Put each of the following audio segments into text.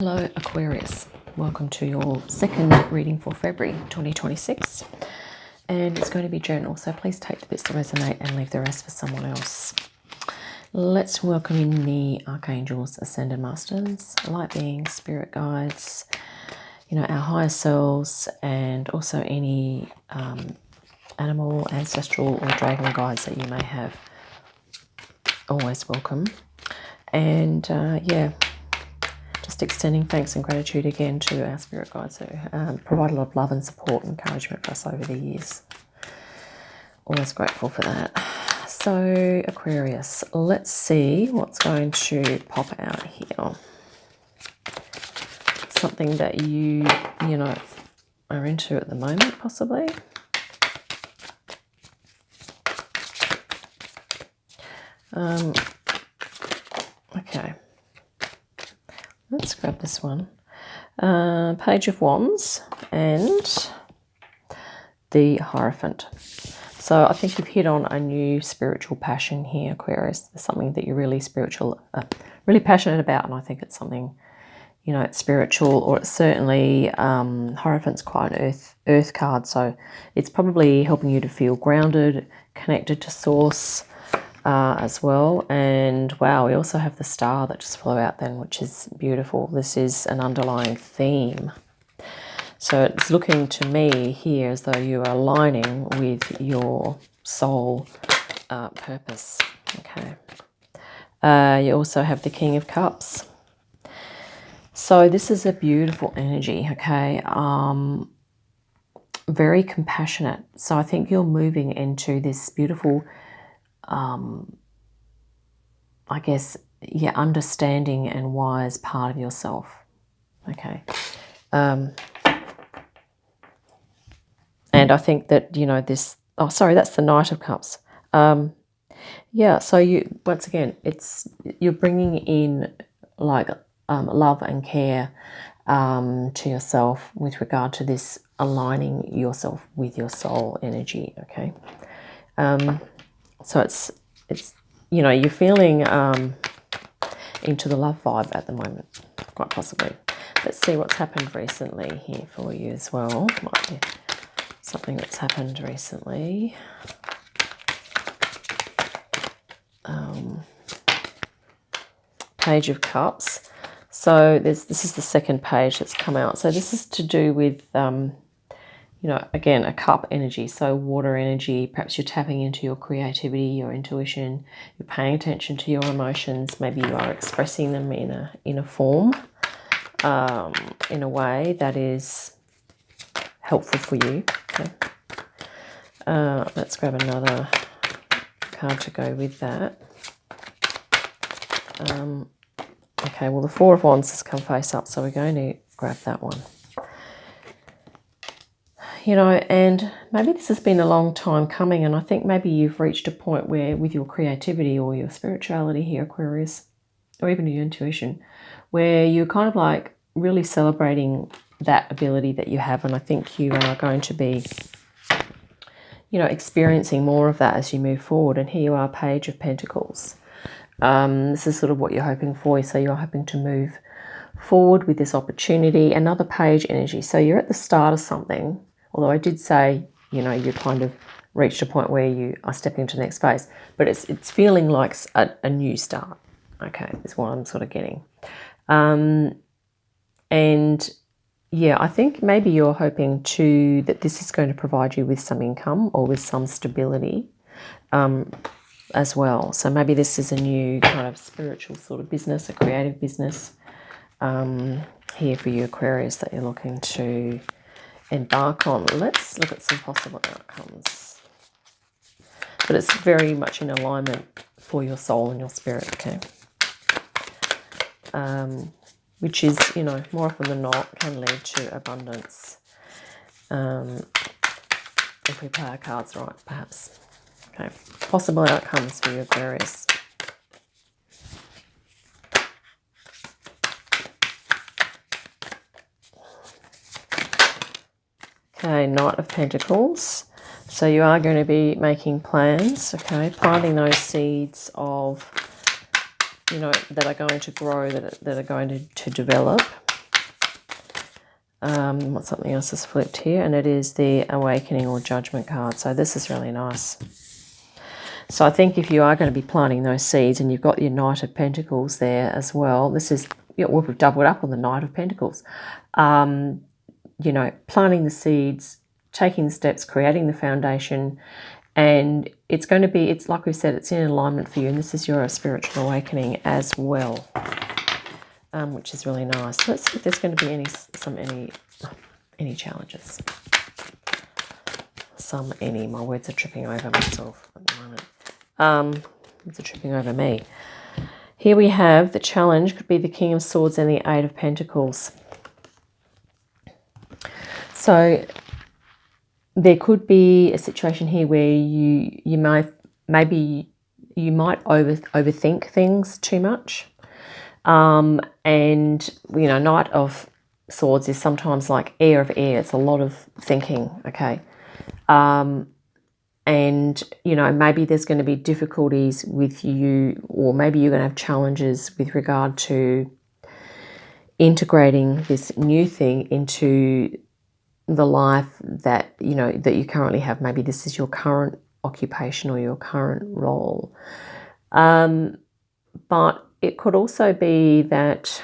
Hello Aquarius, welcome to your second reading for February 2026, and it's going to be general, so please take the bits that resonate and leave the rest for someone else. Let's welcome in the Archangels, Ascendant Masters, light beings, spirit guides, our higher selves, and also any animal, ancestral or dragon guides that you may have. Always welcome. And just extending thanks and gratitude again to our spirit guides who provide a lot of love and support and encouragement for us over the years. Always grateful for that. So Aquarius, let's see what's going to pop out here. Something that you are into at the moment, possibly. Okay. Let's grab this one. Page of Wands and the Hierophant. So I think you've hit on a new spiritual passion here, Aquarius. There's something that you're really really passionate about, and I think it's something, it's spiritual, or it's certainly, Hierophant's quite an earth card, so it's probably helping you to feel grounded, connected to source, as well. And wow, we also have the star that just flew out then, which is beautiful. This is an underlying theme, so it's looking to me here as though you are aligning with your soul purpose. Okay. You also have the King of Cups, so this is a beautiful energy. Okay. Very compassionate, so I think you're moving into this beautiful I guess, understanding and wise part of yourself. Okay. And I think that, this, that's the Knight of Cups. So you, once again, you're bringing in like love and care to yourself with regard to this aligning yourself with your soul energy. Okay. So it's you're feeling into the love vibe at the moment, quite possibly. Let's see what's happened recently here for you as well. Might be something that's happened recently. Page of Cups. So this is the second page that's come out. So this is to do with again, a cup energy, so water energy. Perhaps you're tapping into your creativity, your intuition, you're paying attention to your emotions. Maybe you are expressing them in a form, in a way that is helpful for you. Okay. Let's grab another card to go with that. Okay, well, the Four of Wands has come face up, so we're going to grab that one. And maybe this has been a long time coming, and I think maybe you've reached a point where with your creativity or your spirituality here, Aquarius, or even your intuition, where you're kind of like really celebrating that ability that you have, and I think you are going to be, experiencing more of that as you move forward. And here you are, Page of Pentacles. This is sort of what you're hoping for, so you're hoping to move forward with this opportunity. Another page energy, so you're at the start of something. Although I did say, you kind of reached a point where you are stepping into the next phase, but it's feeling like a new start. Okay, is what I'm sort of getting. I think maybe you're hoping that this is going to provide you with some income or with some stability as well. So maybe this is a new kind of spiritual sort of business, a creative business here for you, Aquarius, that you're looking to embark on. Let's look at some possible outcomes, but it's very much in alignment for your soul and your spirit. Okay. Which is, more often than not can lead to abundance, if we play our cards right, perhaps. Okay, possible outcomes for you, Aquarius. Okay, Knight of Pentacles. So you are going to be making plans, okay, planting those seeds of, that are going to grow, that are going to develop. Something else is flipped here, and it is the Awakening or Judgment card. So this is really nice. So I think if you are going to be planting those seeds, and you've got your Knight of Pentacles there as well, this is, we've doubled up on the Knight of Pentacles. You know, planting the seeds, taking the steps, creating the foundation, and it's going to be, it's like we said, it's in alignment for you, and this is your spiritual awakening as well, which is really nice. Let's see if there's going to be any challenges. My words are tripping over myself at the moment. Words are tripping over me. Here we have the challenge, could be the King of Swords and the Eight of Pentacles. So there could be a situation here where you might overthink things too much. And, you know, Knight of Swords is sometimes like air of air. It's a lot of thinking, okay? And, you know, maybe there's going to be difficulties with you, or maybe you're going to have challenges with regard to integrating this new thing into the life that, you know, that you currently have. Maybe this is your current occupation or your current role. But it could also be that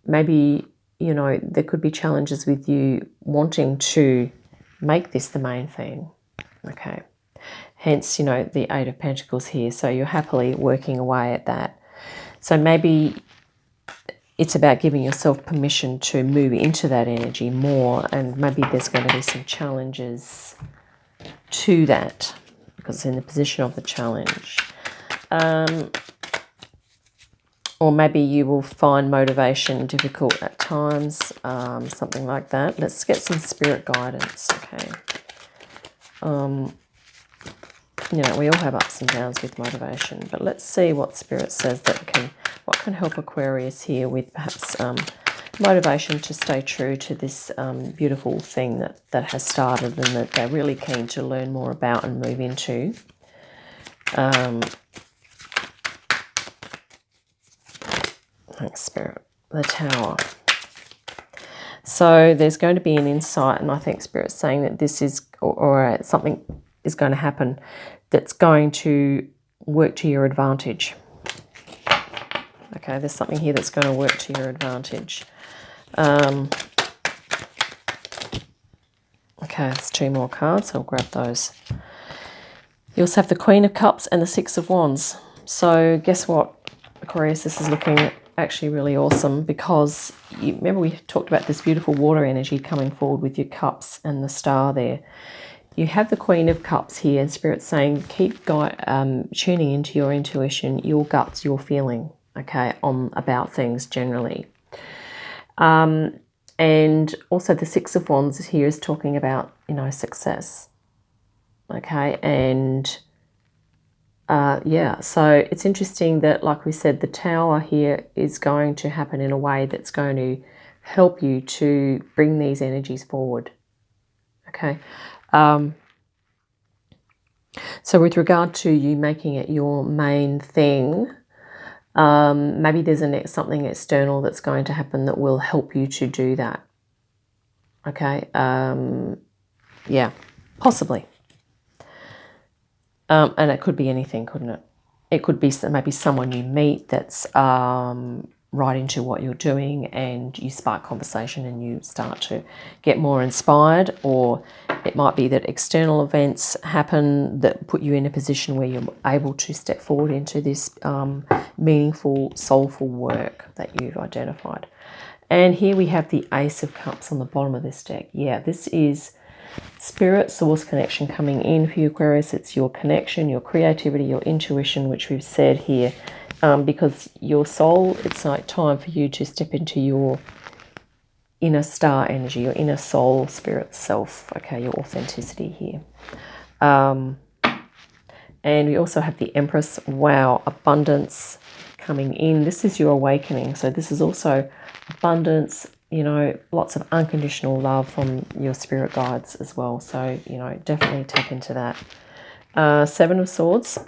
maybe, you know, there could be challenges with you wanting to make this the main thing. Okay. Hence, you know, the Eight of Pentacles here. So you're happily working away at that. So maybe it's about giving yourself permission to move into that energy more, and maybe there's going to be some challenges to that because it's in the position of the challenge. Or maybe you will find motivation difficult at times, something like that. Let's get some spirit guidance, okay? You know, we all have ups and downs with motivation, but let's see what Spirit says what can help Aquarius here with perhaps motivation to stay true to this beautiful thing that has started and that they're really keen to learn more about and move into. Thanks, Spirit. The Tower. So there's going to be an insight, and I think Spirit's saying that this is, or something is going to happen that's going to work to your advantage. Okay, there's something here that's going to work to your advantage. Okay, there's two more cards. I'll grab those. You also have the Queen of Cups and the Six of Wands. So guess what, Aquarius, this is looking actually really awesome, because you remember we talked about this beautiful water energy coming forward with your cups and the star there. You have the Queen of Cups here, and Spirit's saying keep tuning into your intuition, your guts, your feeling, okay, about things generally. And also the Six of Wands here is talking about, you know, success, okay, and yeah, so it's interesting that, like we said, the Tower here is going to happen in a way that's going to help you to bring these energies forward, okay. So with regard to you making it your main thing, maybe there's something external that's going to happen that will help you to do that, okay. Yeah, possibly. And it could be anything, couldn't it? It could be maybe someone you meet that's right into what you're doing, and you spark conversation and you start to get more inspired. Or it might be that external events happen that put you in a position where you're able to step forward into this meaningful, soulful work that you've identified. And here we have the Ace of Cups on the bottom of this deck. Yeah, this is Spirit source connection coming in for you, Aquarius. It's your connection, your creativity, your intuition, which we've said here, because your soul, it's like time for you to step into your inner star energy, your inner soul, spirit self, okay, your authenticity here. And we also have the Empress. Wow, abundance coming in. This is your awakening. So this is also abundance, you know, lots of unconditional love from your spirit guides as well. So, you know, definitely tap into that. Seven of Swords.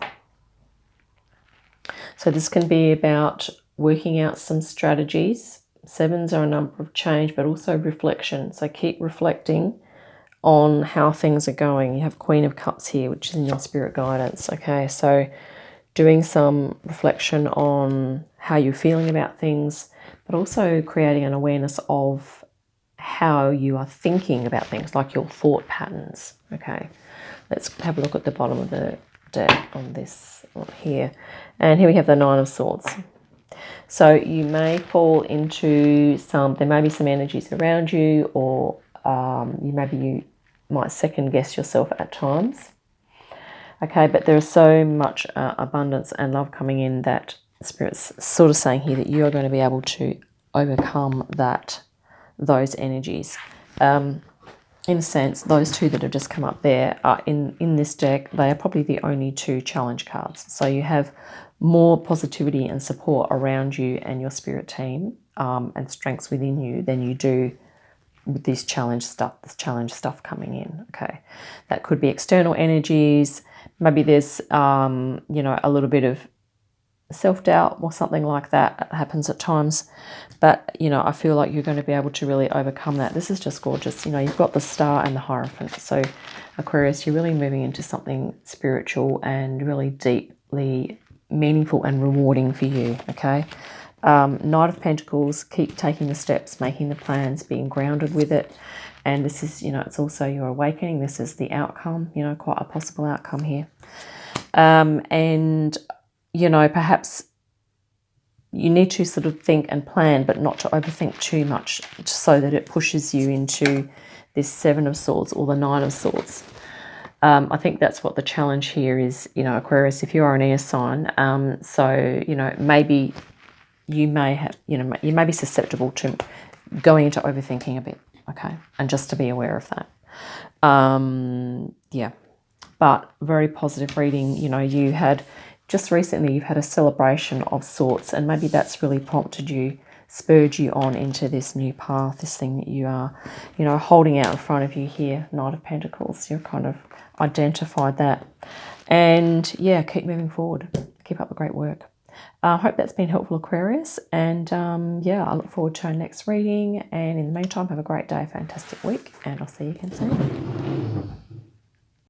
So this can be about working out some strategies Sevens are a number of change, but also reflection. So keep reflecting on how things are going. You have Queen of Cups here, which is in your spirit guidance. Okay, so doing some reflection on how you're feeling about things, but also creating an awareness of how you are thinking about things, like your thought patterns. Okay, let's have a look at the bottom of the deck on this one here. And here we have the Nine of Swords. So you may fall into there may be some energies around you, or you might second guess yourself at times. Okay, but there is so much abundance and love coming in that Spirit's sort of saying here that you are going to be able to overcome those energies. In a sense, those two that have just come up there are in this deck, they are probably the only two challenge cards. So you have more positivity and support around you and your spirit team, and strengths within you than you do with this challenge stuff coming in. Okay, that could be external energies. Maybe there's a little bit of self-doubt or something like that happens at times, but I feel like you're going to be able to really overcome that. This is just gorgeous. You've got the Star and the Hierophant. So Aquarius, you're really moving into something spiritual and really deeply meaningful and rewarding for you. Okay, Knight of Pentacles, keep taking the steps, making the plans, being grounded with it. And this is, it's also your awakening. This is the outcome, quite a possible outcome here. And perhaps you need to sort of think and plan, but not to overthink too much, so that it pushes you into this Seven of Swords or the Nine of Swords. I think that's what the challenge here is, Aquarius, if you are an air sign. So, maybe you may have, you may be susceptible to going into overthinking a bit, okay? And just to be aware of that. Yeah, but very positive reading. You had, just recently, you've had a celebration of sorts, and maybe that's really prompted you, spurred you on into this new path, this thing that you are, holding out in front of you here, Knight of Pentacles. You're kind of identified that. And yeah, keep moving forward. Keep up the great work. I hope that's been helpful, Aquarius. And yeah, I look forward to our next reading. And in the meantime, have a great day, fantastic week, and I'll see you again soon.